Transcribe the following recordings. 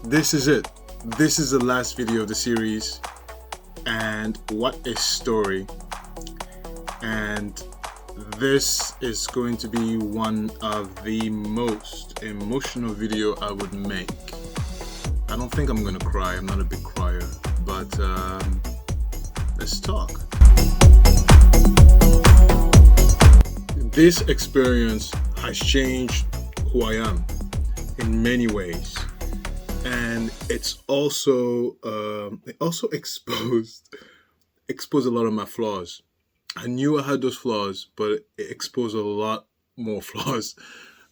This is it. This is the last video of the series, and what a story. And this is going to be one of the most emotional video I would make. I don't think I'm gonna cry. I'm not a big crier, but let's talk. This experience has changed who I am in many ways, and it's also exposed a lot of my flaws. I knew I had those flaws, but it exposed a lot more flaws.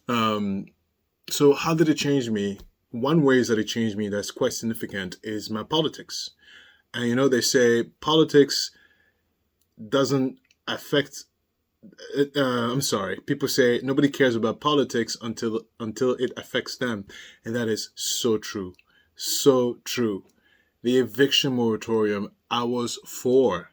So how did it change me? One way that it changed me that's quite significant is my politics. And you know, they say politics doesn't affect. People say nobody cares about politics until it affects them, and that is so true, so true. The eviction moratorium I was for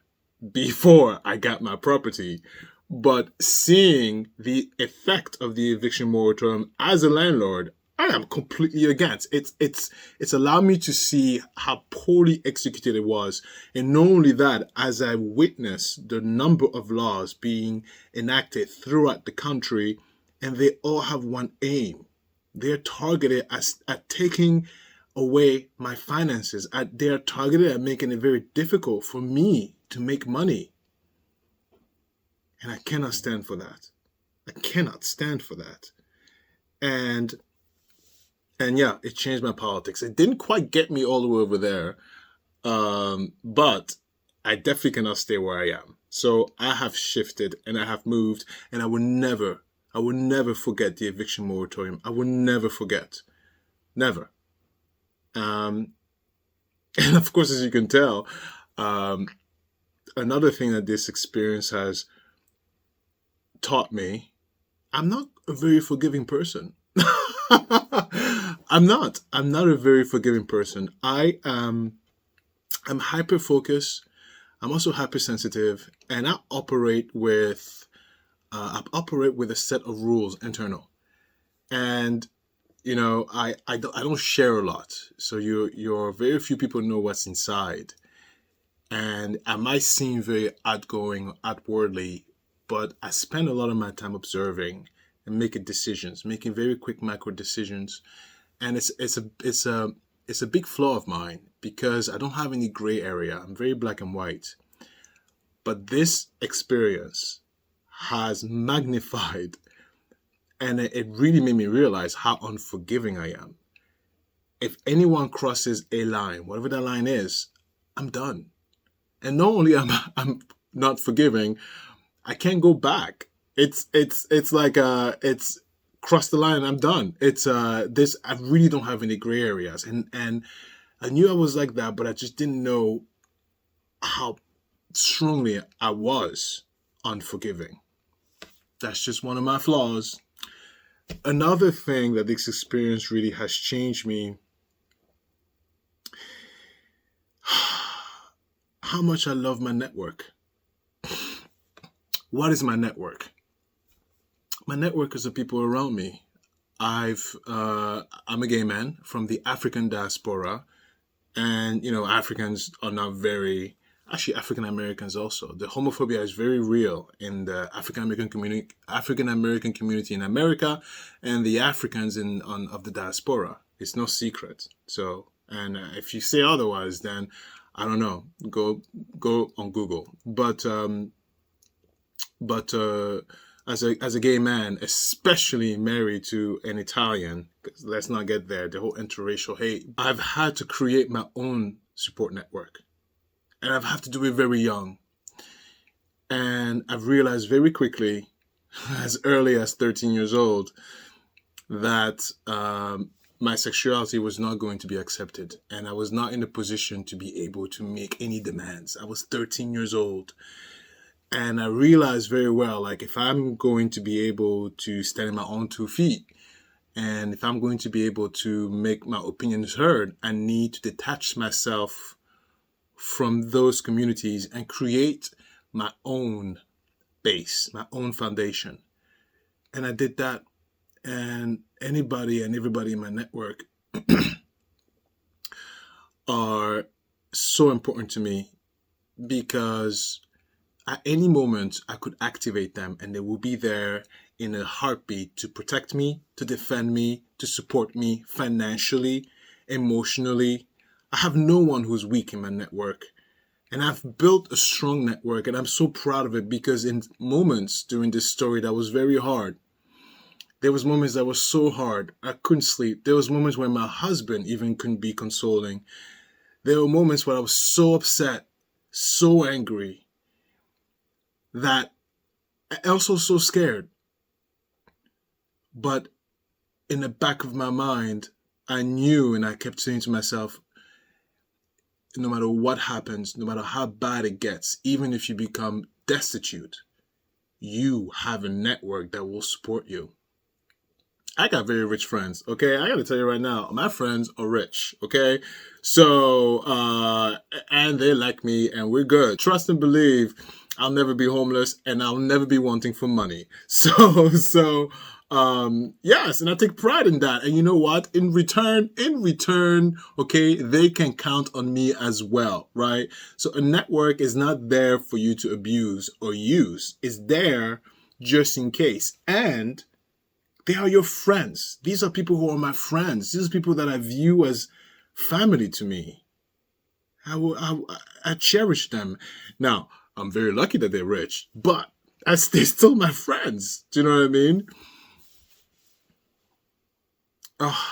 before I got my property, but seeing the effect of the eviction moratorium as a landlord, I am completely against. It's allowed me to see how poorly executed it was. And not only that, as I witnessed the number of laws being enacted throughout the country, and they all have one aim. They're targeted at taking away my finances. They're targeted at making it very difficult for me to make money. And I cannot stand for that. I cannot stand for that. And yeah, it changed my politics. It didn't quite get me all the way over there, but I definitely cannot stay where I am. So I have shifted and I have moved, and I will never forget the eviction moratorium. I will never forget. Never. And of course, as you can tell, another thing that this experience has taught me, I'm not a very forgiving person. I'm not a very forgiving person. I'm hyper focused. I'm also hypersensitive, and I operate with a set of rules internal. And you know, I don't share a lot. So you're very few people know what's inside. And I might seem very outgoing outwardly, but I spend a lot of my time observing and making decisions, making very quick macro decisions. And it's a big flaw of mine because I don't have any gray area. I'm very black and white. But this experience has magnified, and it really made me realize how unforgiving I am. If anyone crosses a line, whatever that line is, I'm done. And not only am I'm not forgiving, I can't go back. It's like it's crossed the line. I'm done. It's this. I really don't have any gray areas, and I knew I was like that, but I just didn't know how strongly I was unforgiving. That's just one of my flaws. Another thing that this experience really has changed me, how much I love my network. What is my network? My network is the people around me. I'm a gay man from the African diaspora, and you know, Africans are not very, actually African Americans also. The homophobia is very real in the African American community in America, and the Africans of the diaspora. It's no secret. So, and if you say otherwise, then I don't know. Go on Google. But as a gay man, especially married to an Italian, let's not get there, the whole interracial hate, I've had to create my own support network. And I've had to do it very young. And I've realized very quickly, as early as 13 years old, that my sexuality was not going to be accepted. And I was not in a position to be able to make any demands. I was 13 years old. And I realized very well, like, if I'm going to be able to stand on my own 2 feet, and if I'm going to be able to make my opinions heard, I need to detach myself from those communities and create my own base, my own foundation. And I did that. And anybody and everybody in my network are so important to me because at any moment I could activate them and they will be there in a heartbeat to protect me, to defend me, to support me financially, emotionally. I have no one who's weak in my network. And I've built a strong network and I'm so proud of it because in moments during this story that was very hard, there was moments that were so hard. I couldn't sleep. There was moments when my husband even couldn't be consoling. There were moments where I was so upset, so angry, that I also so scared. But in the back of my mind, I knew and I kept saying to myself, no matter what happens, no matter how bad it gets, even if you become destitute, you have a network that will support you. I got very rich friends, okay? I gotta tell you right now, my friends are rich, okay? So, and they like me and we're good. Trust and believe I'll never be homeless and I'll never be wanting for money. Yes, and I take pride in that. And you know what? In return, okay, they can count on me as well, right? So a network is not there for you to abuse or use. It's there just in case. And they are your friends. These are people who are my friends. These are people that I view as family to me. I cherish them. Now, I'm very lucky that they're rich, but they're still my friends. Do you know what I mean? Oh,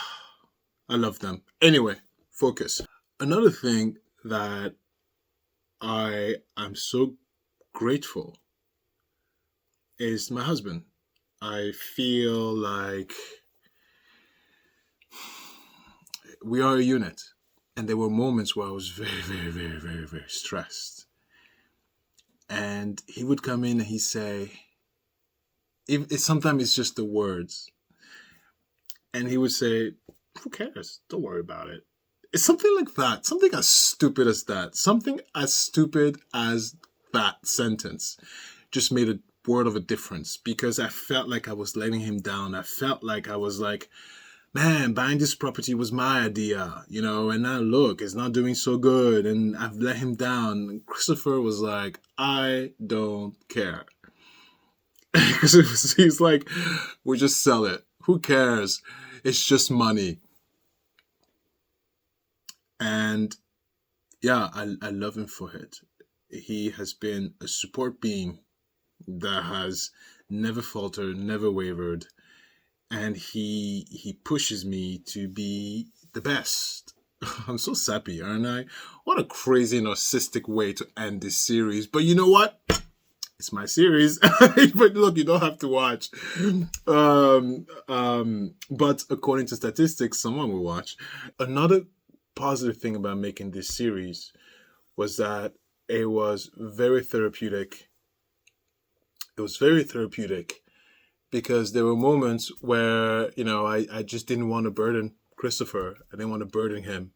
I love them. Anyway, focus. Another thing that I am so grateful is my husband. I feel like we are a unit. And there were moments where I was very, very, very, very, very stressed. And he would come in and he'd say, sometimes it's just the words. And he would say, who cares? Don't worry about it. It's something like that. Something as stupid as that. Something as stupid as that sentence just made a world of a difference because I felt like I was letting him down. I felt like I was like, man, buying this property was my idea, you know, and now look, it's not doing so good and I've let him down. And Christopher was like, I don't care. Because he's like, we just sell it. Who cares? It's just money. And yeah, I love him for it. He has been a support being that has never faltered, never wavered. And he pushes me to be the best. I'm so sappy, aren't I? What a crazy narcissistic way to end this series. But you know what? It's my series. But look, you don't have to watch. But according to statistics, someone will watch. Another positive thing about making this series was that it was very therapeutic. It was very therapeutic because there were moments where, you know, I just didn't want to burden Christopher. I didn't want to burden him.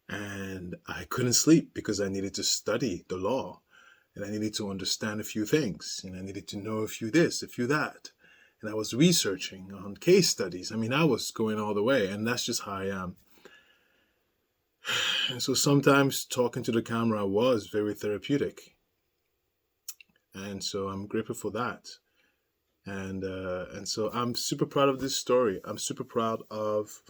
And I couldn't sleep because I needed to study the law. And I needed to understand a few things. And I needed to know a few this, a few that. And I was researching on case studies. I mean, I was going all the way. And that's just how I am. And so sometimes talking to the camera was very therapeutic. And so I'm grateful for that. And so I'm super proud of this story. I'm super proud of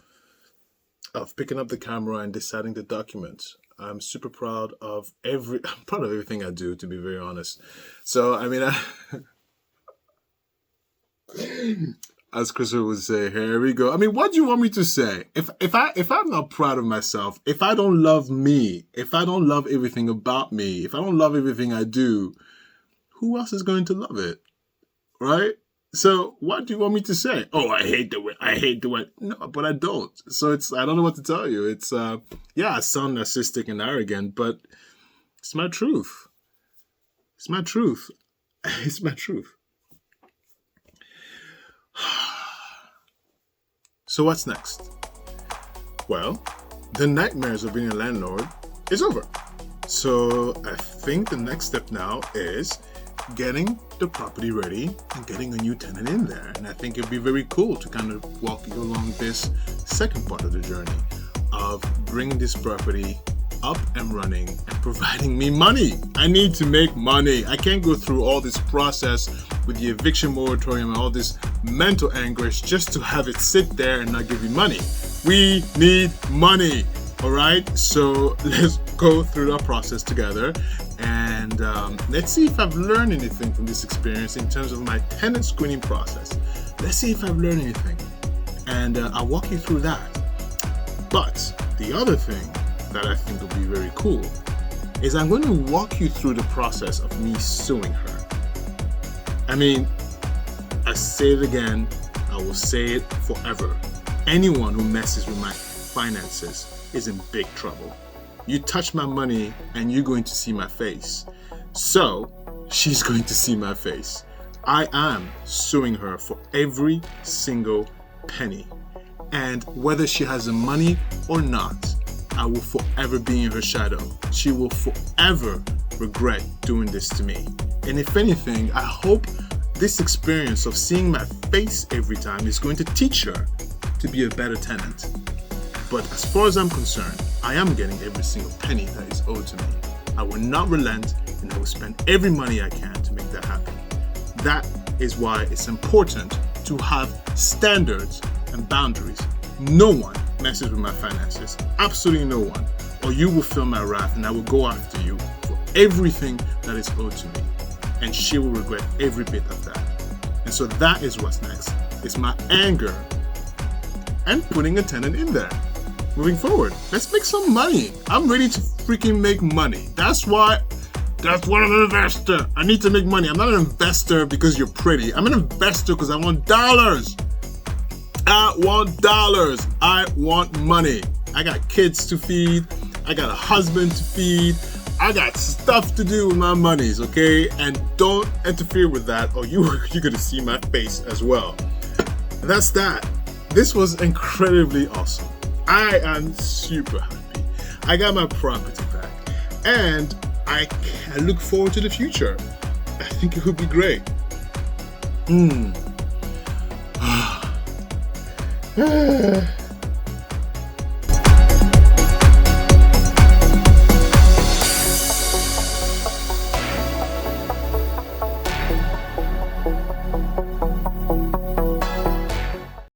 picking up the camera and deciding to document. I'm super proud of I'm proud of everything I do, to be very honest. So, I mean, as Christopher would say, here we go. I mean, what do you want me to say? If I'm not proud of myself, if I don't love me, if I don't love everything about me, if I don't love everything I do, who else is going to love it? Right? So what do you want me to say? Oh, I hate the way. No, but I don't. So I don't know what to tell you. It's, I sound narcissistic and arrogant, but it's my truth. It's my truth. It's my truth. So what's next? Well, the nightmares of being a landlord is over. So I think the next step now is getting the property ready and getting a new tenant in there. And I think it'd be very cool to kind of walk you along this second part of the journey. of bringing this property up and running and providing me money. I need to make money. I can't go through all this process with the eviction moratorium and all this mental anguish just to have it sit there and not give you money. We need money. All right, so let's go through the process together, and let's see if I've learned anything from this experience in terms of my tenant screening process. Let's see if I've learned anything, and I'll walk you through that. But the other thing that I think will be very cool is I'm going to walk you through the process of me suing her. I mean, I say it again, I will say it forever. Anyone who messes with my finances is in big trouble. You touch my money and you're going to see my face. So she's going to see my face. I am suing her for every single penny. And whether she has the money or not, I will forever be in her shadow. She will forever regret doing this to me. And if anything, I hope this experience of seeing my face every time is going to teach her to be a better tenant. But as far as I'm concerned, I am getting every single penny that is owed to me. I will not relent, and I will spend every money I can to make that happen. That is why it's important to have standards and boundaries. No one messes with my finances, absolutely no one, or you will feel my wrath and I will go after you for everything that is owed to me, and she will regret every bit of that. And so that is what's next. It's my anger and putting a tenant in there. Moving forward, let's make some money. I'm ready to freaking make money. That's what I'm an investor. I need to make money. I'm not an investor because you're pretty. I'm an investor because I want dollars. I want dollars. I want money. I got kids to feed. I got a husband to feed. I got stuff to do with my monies, okay? And don't interfere with that or you're gonna see my face as well. That's that. This was incredibly awesome. I am super happy. I got my property back, and I look forward to the future. I think it would be great.